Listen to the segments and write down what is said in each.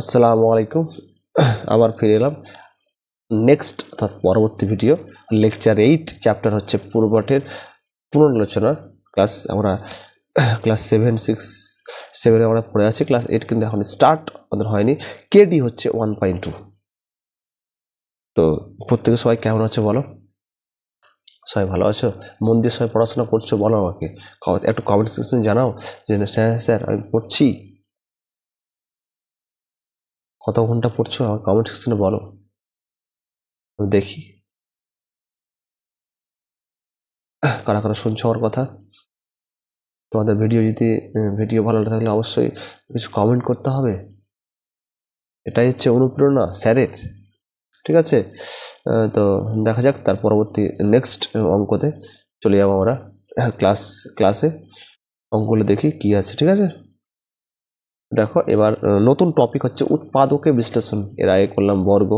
আসসালামু আলাইকুম। আবার ফিরে এলাম নেক্সট অর্থাৎ পরবর্তী ভিডিও লেকচার 8 চ্যাপ্টার হচ্ছে পূর্বপাঠের পুনরালোচনা। আমরা ক্লাস 7 আমরা পড়ে আছি, ক্লাস 8 কিন্তু এখন স্টার্ট আমাদের হয়নি। কেডি হচ্ছে 1.2। তো প্রত্যেকে সবাই কেমন আছে বলো? সবাই ভালো আছো? মন দিয়ে সবাই পড়াশোনা করছো বলো আমাকে, একটু কমেন্ট সেকশনে জানাও যে স্যার আমি পড়ছি। কত ঘন্টা পড়ছো আমার কমেন্ট সেকশনে বলো, দেখি কারা কারা শুনছো আমার কথা। তোমাদের ভিডিও ভালো লাগলে থাকলে অবশ্যই কিছু কমেন্ট করতে হবে, এটাই হচ্ছে অনুপ্রেরণা স্যারের। ঠিক আছে, তো দেখা যাক তার পরবর্তী নেক্সট অঙ্কতে চলে যাবো আমরা। ক্লাসে অঙ্কগুলো দেখি কি আছে। ঠিক আছে, দেখো এবার নতুন টপিক হচ্ছে উৎপাদকে বিশ্লেষণ। এর আগে করলাম বর্গ,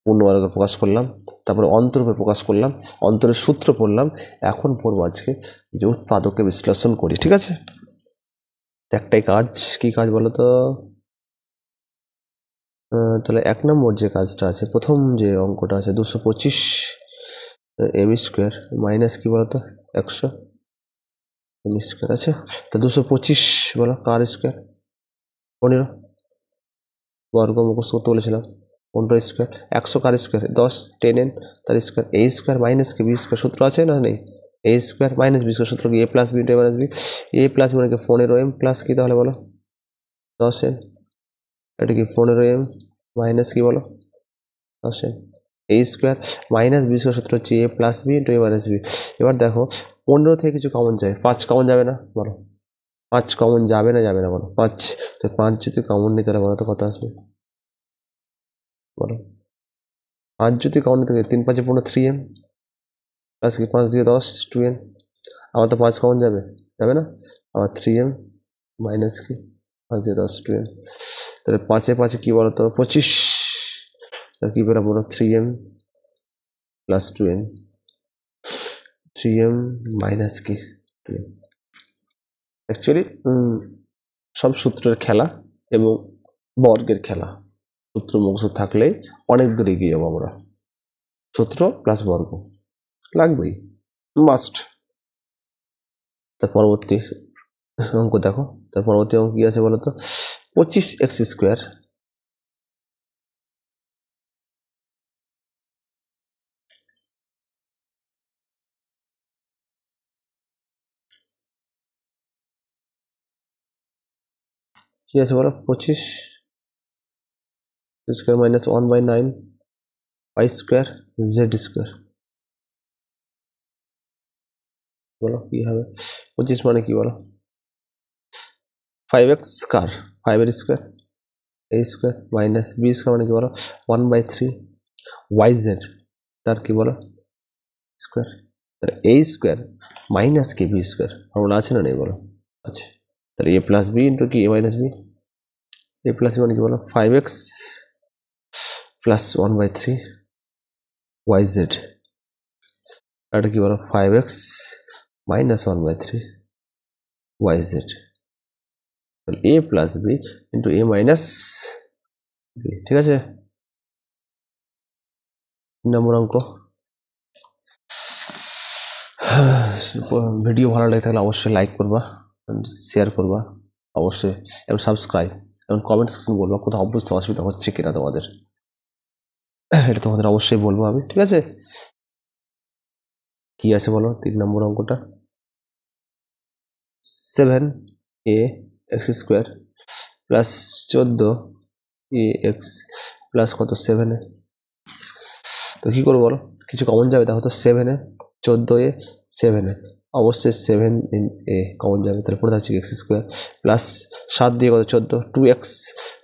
পূর্ণবর্গ প্রকাশ করলাম, তারপরে অন্তরূপে প্রকাশ করলাম, অন্তরের সূত্র পড়লাম। এখন পড়বো আজকে যে উৎপাদকে বিশ্লেষণ করি। ঠিক আছে, একটাই কাজ, কি কাজ বলো তো? তাহলে 1 নম্বর যে কাজটা আছে, প্রথম যে অঙ্কটা আছে 225 এম স্কোয়ার মাইনাস কি বলতো 100 এম স্কোয়ার আছে। তা 225 বলো কার স্কোয়ার? 15 বর্গ মুখস্থ করতে বলেছিলাম। 15 স্কোয়ার 100 কার স্কোয়ার 10 10n তার স্কোয়ার। এ স্কোয়ার মাইনাস কি বি স্কোয়ার সূত্র আছে না নেই? এ স্কোয়ার মাইনাস বি স্কোয়ার সূত্র কি? এ প্লাস বি ইন্টু এ মাইনাস বি। এ প্লাস মানে কি 15m প্লাস কি তাহলে বলো 10n। এটা কি 15m মাইনাস কি বলো 10n। এ স্কোয়ার মাইনাস বি স্কোয়ার সূত্র হচ্ছে এ প্লাস বি ইন্টু এ মাইনাস বি। এবার দেখো 15 থেকে কিছু কমন যায়, 5 কমন যাবে না বলো? 5 কমন যাবে না বলো? 5, তো 5 যদি কমন নিই তাহলে বলো তো কত আসবে বলো? 5 যদি কমন নিতে 3 5 15 3m প্লাস কি 5 দিয়ে 10 2n। আবার তো 5 কমন যাবে না? আবার 3m মাইনাস কি 5 দিয়ে 10 2n। তাহলে 5 5 কি বলো তো 25। তাহলে কি বেরো বলো 3m plus 2n, 3m minus কি 2n। অ্যাকচুয়ালি সব সূত্রের খেলা এবং বর্গের খেলা। সূত্র মুখস্থ থাকলে অনেক দূর এগিয়ে যাবো আমরা। সূত্র প্লাস বর্গ লাগবেই, মাস্ট। তার পরবর্তী অঙ্ক দেখো, তার পরবর্তী অঙ্ক কি আছে বলতো? 25x স্কোয়ার কি আছে বলো? 25 square minus 1/9 y square z square. বলো কি হবে? 25 মানে কি বলো? 5x কার 5 এর square a square minus b square মানে কি বলো 1/3 yz তার কি বলো স্কোয়ার। তাহলে a স্কোয়ার মাইনাস কি b স্কোয়ার ফর্মুলা আছে না নেই বলো? আছে। তাহলে a প্লাস বি ইন্টু কি a minus B. a plus B মানে কি বলো 5x প্লাস 1/3 yz। আর কি বলো 5x মাইনাস 1/3 yz। তাহলে a plus B into a minus B. ঠিক আছে, 3 নম্বর অঙ্ক। ভিডিও ভালো লাগে থাকলে অবশ্যই লাইক করবা, শেয়ার করবা অবশ্যই, এবং সাবস্ক্রাইব এবং কমেন্ট সেকশন বলবা কোথাও বুঝতে অসুবিধা হচ্ছে কিনা তোমাদের, এটা তোমাদের অবশ্যই বলবো আমি। ঠিক আছে, কি আছে বলো 3 নম্বর অঙ্কটা? 7ax square plus 14ax plus কত 7a। তো কি করবো বলো? কিছু কমন যাবে, দেখো তো 7a 14a 7a, অবশ্যই 7a কমন যাবে। তাহলে পড়ে থাকছে এক্স স্কোয়ার প্লাস 7 দিয়ে কত 14 2x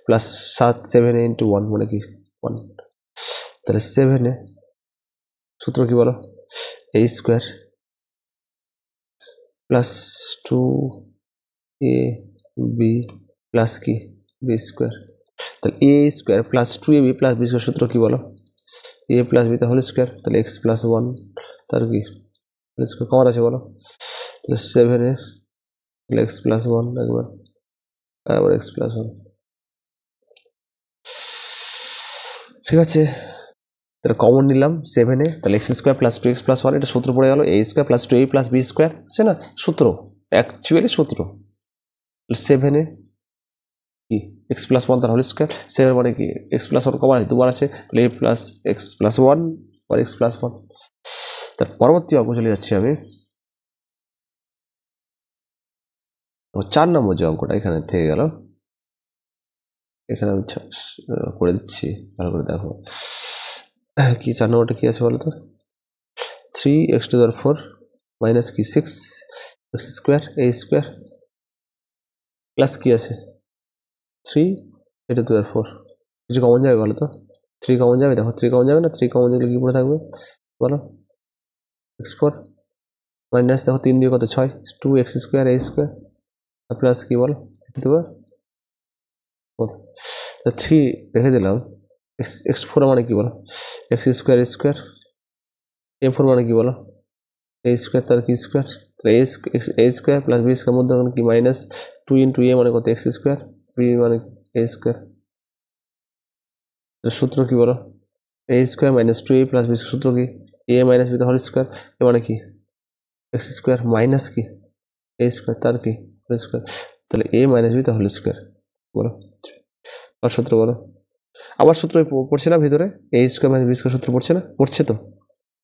প্লাস 7 7a ইন্টু 1 মানে কি 1। তাহলে 7a সূত্র কি বলো a square plus 2ab plus কি b স্কোয়ার। তাহলে a square plus 2ab plus b square সূত্র কি বলো? a প্লাস b তাহলে স্কোয়ার, তাহলে x প্লাস 1 তার কি স্কোয়ার কমন আছে বলো? তাহলে 7a এক্স প্লাস 1 একবার আবার এক্স প্লাস 1 ঠিক আছে, তাহলে কমন নিলাম 7 তাহলে x square plus 2x plus 1 এটা সূত্র পড়ে গেল a square plus 2a plus b square আছে না সূত্র, অ্যাকচুয়ালি সূত্র। 7 কি x প্লাস 1 তার হোল স্কোয়ার, 7 মানে কি x প্লাস 1 কমন আছে দুবার আছে, তাহলে a প্লাস x প্লাস 1 আর x প্লাস 1। তার পরবর্তী অঙ্ক চলে যাচ্ছি আমি, 4 নম্বর যে অঙ্কটা এখানে থেকে গেল, এখানে আমি করে দিচ্ছি ভালো করে দেখো কি 4 নম্বরটা কি আছে বলো তো, 3x টু the 4 মাইনাস কি 6x square a square plus কি আছে 3 এটা টু the 4, কিছু কমন যাবে বলো তো, 3 কমন যাবে, দেখো 3 কমন যাবে না, 3 কমন দিলে কি পড়ে থাকবে বলো, x4 মাইনাস দেখো 3 দিয়ে কত 6 2x square a square plus কি বলো দেবো 3 রেখে দিলাম, x4 মানে কি বলো x স্কোয়ার স্কোয়ার, a4 মানে কি বলো a স্কোয়ার তার কি স্কোয়ার, তাহলে a square plus b square মধ্যে কি মাইনাস 2 ইন্টু a মানে কত x স্কোয়ার, b মানে a স্কোয়ার, সূত্র কি বলো a square minus 2a plus b সূত্র কি a মাইনাস b তার হোল স্কোয়ার, এ মানে কি x স্কোয়ার মাইনাস কি a স্কোয়ার তার কি হোল স্কোয়ার, তাহলে a মাইনাস b তার হোল স্কোয়ার বলো, আর সূত্র বলো, আবার সূত্র পড়ছে না ভিতরে a square minus b square সূত্র পড়ছে না, পড়ছে তো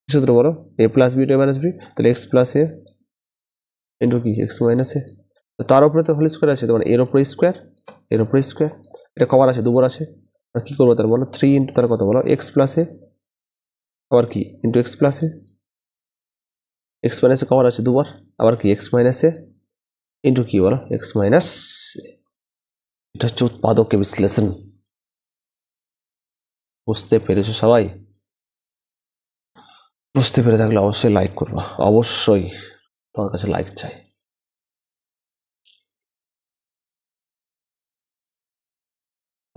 সূত্র বলো a plus b to a minus b, তাহলে x প্লাস a ইন্টু কি x মাইনাস a, তো তার উপরে তো হোল স্কোয়ার আছে, তো মানে এর উপরে স্কোয়ার, এর উপরে স্কোয়ার, এটা কবার আছে দুবার আছে, আর কি করবো তার বলো 3 ইন্টু তার কত বলো x প্লাস a, আবার কি into x plus a, x minus A কবার আছে দুবার, আবার কি x মাইনাস এ ইন্টু কি বলো x মাইনাস, এটা হচ্ছে উৎপাদকের বিশ্লেষণ। বুঝতে পেরেছো সবাই? বুঝতে পেরে থাকলে অবশ্যই লাইক করবো, অবশ্যই তোমার কাছে লাইক চাই।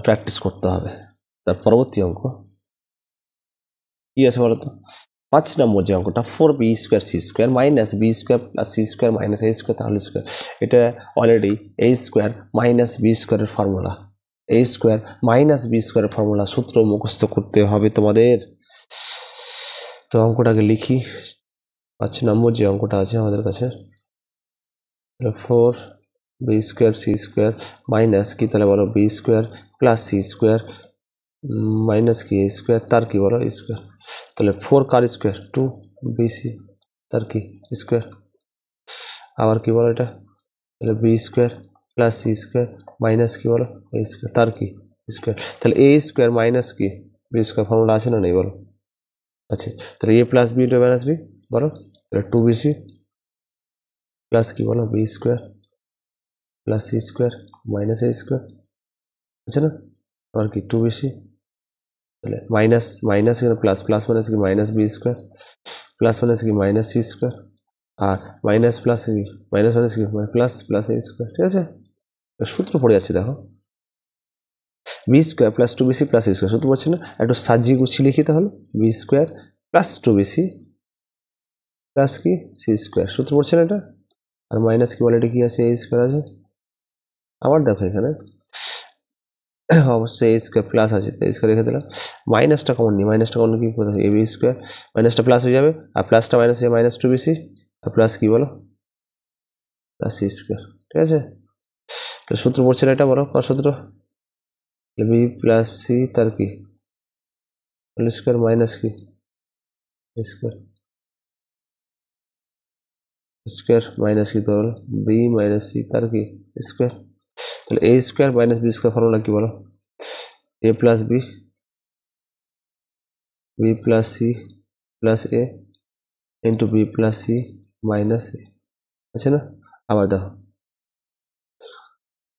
প্র্যাকটিস করতে হবে। তার পরবর্তী অঙ্ক কি আছে বলতো, 5 নম্বর যে অঙ্কটা 4b square C square minus B square plus C square minus a square তাহলে স্কোয়ার, এটা already a square minus B স্কোয়ারের formula, a square minus B স্কোয়ারের ফর্মুলা সূত্র মুখস্থ করতে হবে তোমাদের। তো অঙ্কটাকে লিখি, 5 নম্বর যে অঙ্কটা আছে আমাদের কাছে 4b square C square minus কি তাহলে বলো B square plus C square minus কি a স্কোয়ার তার কি বলো স্কোয়ার, তাহলে 4 কার স্কোয়ার 2bc তার কি স্কোয়ার, আবার কি বলো এটা তাহলে B square plus C square minus কি বলো a স্কোয়ার তার কি স্কোয়ার, তাহলে a স্কোয়ার মাইনাস কি বি স্কোয়ার ফর্মুলা আছে না নেই বলো আছে, তাহলে a plus B into minus B বলো, তাহলে 2bc প্লাস কি বলো B square plus C square minus a square আছে না, আবার কি 2bc, তাহলে মাইনাস মাইনাস এখানে প্লাস, প্লাস মাইনাস কি minus B square plus minus কি মাইনাস সি স্কোয়ার, আর মাইনাস প্লাস কি মাইনাস মাইনাস কি প্লাস প্লাস a স্কোয়ার, ঠিক আছে সূত্র পড়ে যাচ্ছে দেখো B square plus 2bc plus a square সূত্র পড়ছে না, একটু সাজিয়ে গুছিয়ে লিখি তাহলে B square plus 2bc plus কি সি স্কোয়ার সূত্র পড়ছে না এটা, আর মাইনাস কি বলে এটা কি আছে a স্কোয়ার আছে, আবার দেখো এখানে অবশ্যই a স্কোয়ার প্লাস আছে তো a স্কোয়ার রেখে দিলাম, মাইনাসটা কমন নিই, মাইনাসটা কমন কি করতে হবে a b স্কোয়ার মাইনাসটা প্লাস হয়ে যাবে, আর প্লাসটা মাইনাস হয়ে মাইনাস 2bc আর প্লাস কি বলো প্লাস সি স্কোয়ার, ঠিক আছে তো সূত্র পড়ছে না এটা বলো কার সূত্র বি প্লাস সি তার কি হোল স্কোয়ার মাইনাস কি স্কোয়ার স্কোয়ার মাইনাস কি তো বলো বি মাইনাস সি তার কি স্কোয়ার, তাহলে a square minus B square formula কি বলো a plus B B plus C plus A into B plus C minus A আছে না, আবার দেখো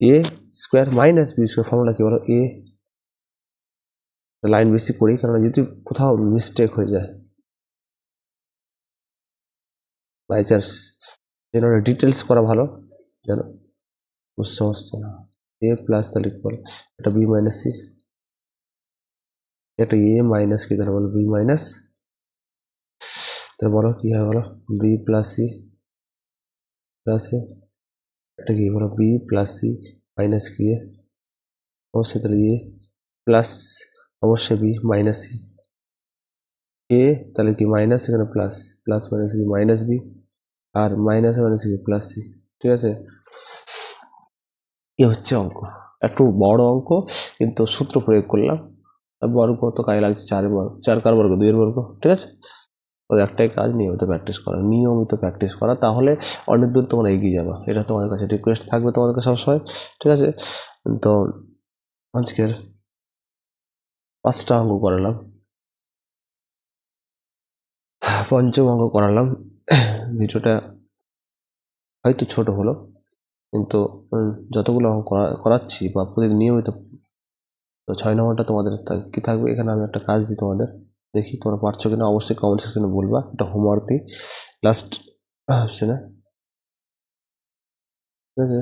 A square minus B square formula কি বলো এ, লাইন বেশি করি কারণ যদি কোথাও মিস্টেক হয়ে যায় বাই চান্স, যেন ডিটেলস করা ভালো যেন সমস্ত না, এ প্লাস তাহলে কি বলো এটা বি মাইনাস সি, এটা এ মাইনাস কি তাহলে বলো বি মাইনাস, তাহলে বলো কি হয় বলো বি প্লাস সি প্লাস এ, এটা কি বলো বি প্লাস সি মাইনাস কি এ অবশ্যই, তাহলে এ প্লাস অবশ্যই বি মাইনাস সি, এ তাহলে কি মাইনাস, এখানে প্লাস, প্লাস মাইনাস কি মাইনাস বি, আর মাইনাস মাইনাস কি প্লাস সি। ঠিক আছে, এ হচ্ছে অঙ্ক, একটু বড় অঙ্ক কিন্তু সূত্র প্রয়োগ করলাম। বর্গ তো কাজে লাগছে, 4 বর্গ, 4 কার বর্গ, 2 এর বর্গ। ঠিক আছে, ওই একটাই কাজ, নিয়মিত প্র্যাকটিস করা, তাহলে অনেক দূর তোমরা এগিয়ে যাবে। এটা তোমাদের কাছে রিকোয়েস্ট থাকবে তোমাদেরকে সবসময়। ঠিক আছে, তো আজকের 5টা অঙ্ক করালাম, পঞ্চম অঙ্ক করালাম। ভিডিওটা হয়তো ছোট হলো, কিন্তু যতগুলো অঙ্ক করাচ্ছি বা প্রতিদিন নিয়মিত, তো 6 নম্বরটা তোমাদের কি থাকবে, এখানে আমি একটা কাজ দিই তোমাদের, দেখি তোমরা পারছো কিনা, অবশ্যই কমেন্ট সেকশনে বলবা। এটা হোমওয়ার্ক দিই লাস্ট অপশনে। ঠিক আছে,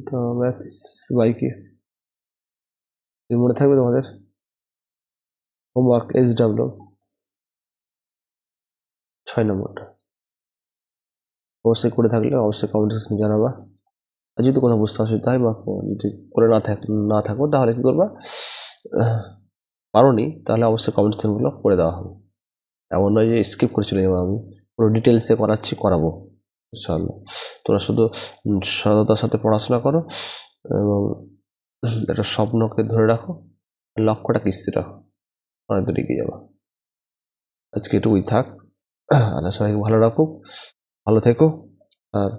তো ম্যাথস বাই কি মনে থাকবে তোমাদের, হোমওয়ার্ক SW 6 নম্বরটা অবশ্যই করে থাকলে অবশ্যই কমেন্ট সেকশনে জানাবা। আর যদি কোনো বুঝতে অসুবিধা হয় বা যদি করে না থাকো তাহলে কি করবা, পারোনি তাহলে অবশ্যই কমেন্ট সেকশনগুলো করে দেওয়া হবে। এমন নয় যে স্কিপ করে চলে যাবো, আমি পুরো ডিটেলসে করাবো ইনশাআল্লাহ। তোরা শুধু সততার সাথে পড়াশোনা করো এবং একটা স্বপ্নকে ধরে রাখো, লক্ষ্যটাকে স্থির রাখো, অনেক দূর এগিয়ে যাবো। আজকে এটুকুই থাক, আল্লাহ সবাইকে ভালো রাখুক, ভালো থেকো। আর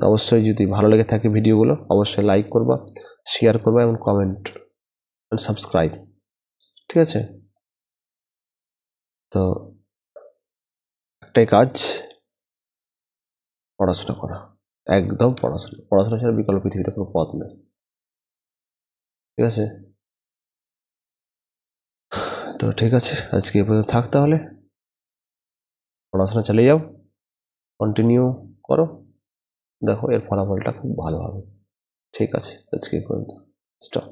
অবশ্যই যদি ভালো লেগে থাকে ভিডিওগুলো অবশ্যই লাইক করবা, শেয়ার করবা এবং কমেন্ট সাবস্ক্রাইব। ঠিক আছে, তো একটাই কাজ, পড়াশোনা করা, একদম পড়াশোনা ছাড়া বিকল্প পৃথিবীতে কোনো পথ নেই। ঠিক আছে, তো ঠিক আছে, আজকে এ পর্যন্ত থাক, তাহলে পড়াশোনা চালিয়ে যাও, কন্টিনিউ করো, দেখো এর ফলাফলটা খুব ভালো হবে। ঠিক আছে, আজকে এ পর্যন্ত, স্টপ।